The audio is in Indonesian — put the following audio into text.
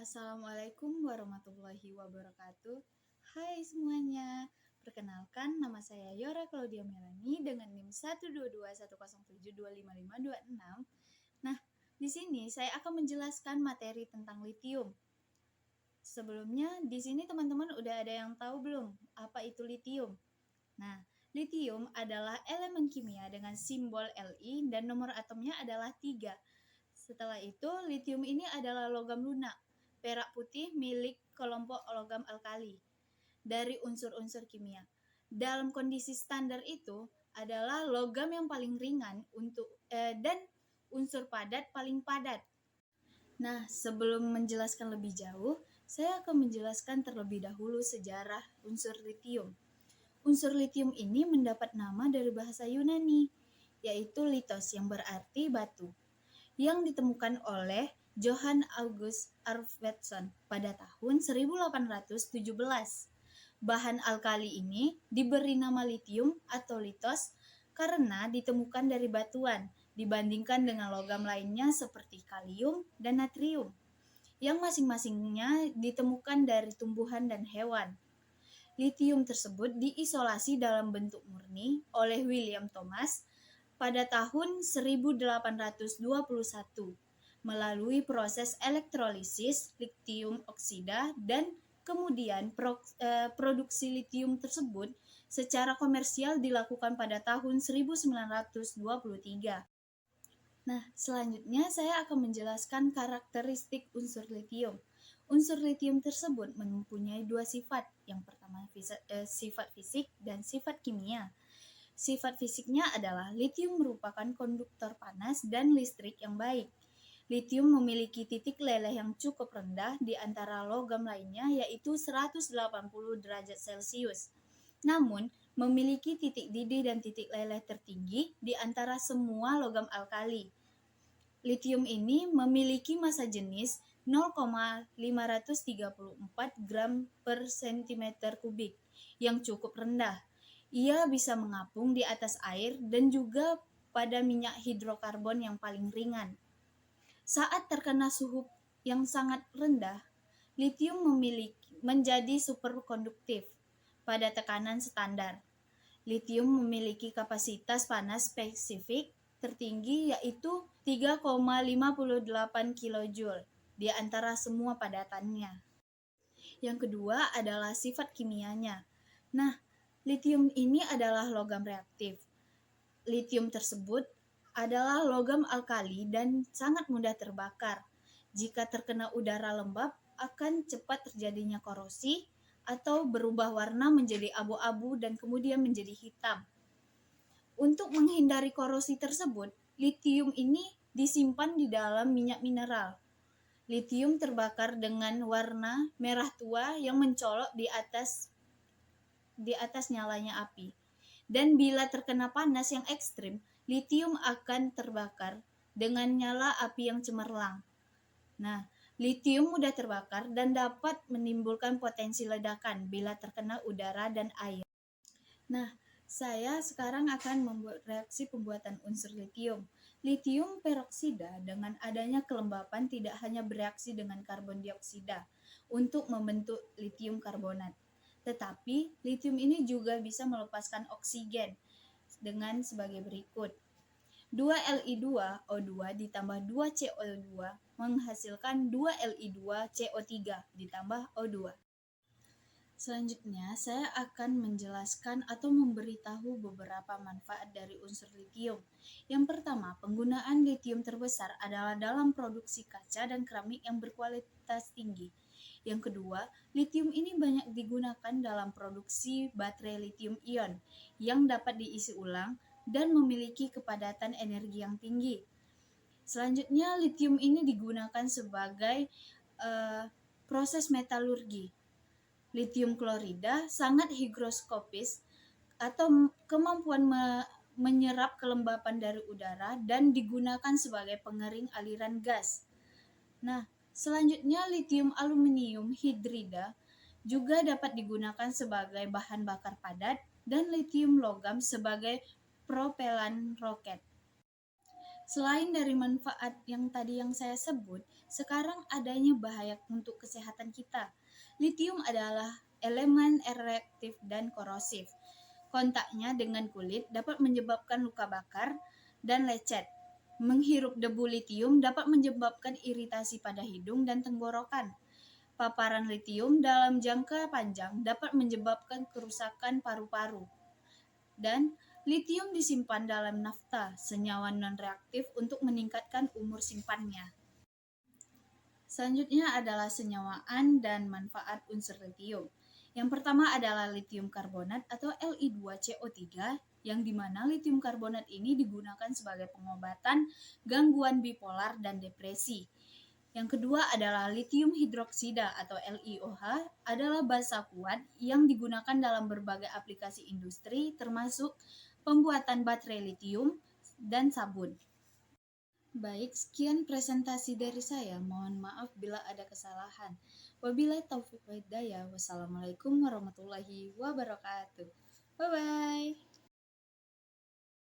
Assalamualaikum warahmatullahi wabarakatuh. Hai semuanya, perkenalkan nama saya Yora Claudia Melani dengan NIM 12210725526. Nah, di sini saya akan menjelaskan materi tentang litium. Sebelumnya, di sini teman-teman udah ada yang tahu belum apa itu litium? Nah, litium adalah elemen kimia dengan simbol Li dan nomor atomnya adalah 3. Setelah itu, litium ini adalah logam lunak, perak putih milik kelompok logam alkali dari unsur-unsur kimia. Dalam kondisi standar itu adalah logam yang paling ringan dan unsur padat paling padat. Nah, sebelum menjelaskan lebih jauh, saya akan menjelaskan terlebih dahulu sejarah unsur litium. Unsur litium ini mendapat nama dari bahasa Yunani, yaitu litos yang berarti batu, yang ditemukan oleh Johann August Arfvedson pada tahun 1817. Bahan alkali ini diberi nama litium atau litos karena ditemukan dari batuan dibandingkan dengan logam lainnya seperti kalium dan natrium, yang masing-masingnya ditemukan dari tumbuhan dan hewan. Litium tersebut diisolasi dalam bentuk murni oleh William Thomas pada tahun 1821 melalui proses elektrolisis litium oksida dan kemudian produksi litium tersebut secara komersial dilakukan pada tahun 1923. Nah, selanjutnya saya akan menjelaskan karakteristik unsur litium. Unsur litium tersebut mempunyai dua sifat. Yang pertama sifat fisik dan sifat kimia. Sifat fisiknya adalah litium merupakan konduktor panas dan listrik yang baik. Litium memiliki titik leleh yang cukup rendah di antara logam lainnya, yaitu 180 derajat Celcius. Namun, memiliki titik didih dan titik leleh tertinggi di antara semua logam alkali. Litium ini memiliki massa jenis 0,534 gram per cm kubik yang cukup rendah. Ia bisa mengapung di atas air dan juga pada minyak hidrokarbon yang paling ringan. Saat terkena suhu yang sangat rendah, litium menjadi superkonduktif pada tekanan standar. Litium memiliki kapasitas panas spesifik tertinggi yaitu 3,58 kJ di antara semua padatannya. Yang kedua adalah sifat kimianya. Nah, litium ini adalah logam reaktif. Litium tersebut adalah logam alkali dan sangat mudah terbakar. Jika terkena udara lembab, akan cepat terjadinya korosi atau berubah warna menjadi abu-abu dan kemudian menjadi hitam. Untuk menghindari korosi tersebut, litium ini disimpan di dalam minyak mineral. Litium terbakar dengan warna merah tua yang mencolok di atas nyalanya api. Dan bila terkena panas yang ekstrim, litium akan terbakar dengan nyala api yang cemerlang. Nah, litium mudah terbakar dan dapat menimbulkan potensi ledakan bila terkena udara dan air. Nah, saya sekarang akan membuat reaksi pembuatan unsur litium. Litium peroksida dengan adanya kelembapan tidak hanya bereaksi dengan karbon dioksida untuk membentuk litium karbonat, tetapi litium ini juga bisa melepaskan oksigen dengan sebagai berikut. 2Li2O2 ditambah 2CO2 menghasilkan 2Li2CO3 ditambah O2. Selanjutnya, saya akan menjelaskan atau memberitahu beberapa manfaat dari unsur litium. Yang pertama, penggunaan litium terbesar adalah dalam produksi kaca dan keramik yang berkualitas tinggi. Yang kedua, litium ini banyak digunakan dalam produksi baterai litium ion yang dapat diisi ulang dan memiliki kepadatan energi yang tinggi. Selanjutnya, litium ini digunakan sebagai proses metalurgi. Litium klorida sangat higroskopis atau kemampuan menyerap kelembapan dari udara dan digunakan sebagai pengering aliran gas. Nah, selanjutnya litium aluminium hidrida juga dapat digunakan sebagai bahan bakar padat dan litium logam sebagai propelan roket. Selain dari manfaat yang tadi yang saya sebut, sekarang adanya bahaya untuk kesehatan kita. Litium adalah elemen reaktif dan korosif. Kontaknya dengan kulit dapat menyebabkan luka bakar dan lecet. Menghirup debu litium dapat menyebabkan iritasi pada hidung dan tenggorokan. Paparan litium dalam jangka panjang dapat menyebabkan kerusakan paru-paru. Dan litium disimpan dalam nafta, senyawa non-reaktif untuk meningkatkan umur simpannya. Selanjutnya adalah senyawaan dan manfaat unsur litium. Yang pertama adalah litium karbonat atau Li2CO3, yang dimana litium karbonat ini digunakan sebagai pengobatan gangguan bipolar dan depresi. Yang kedua adalah litium hidroksida atau LiOH, adalah basa kuat yang digunakan dalam berbagai aplikasi industri termasuk pembuatan baterai litium dan sabun. Baik, sekian presentasi dari saya. Mohon maaf bila ada kesalahan. Wabillahi taufiq wa hidayah. Wassalamualaikum warahmatullahi wabarakatuh. Bye-bye.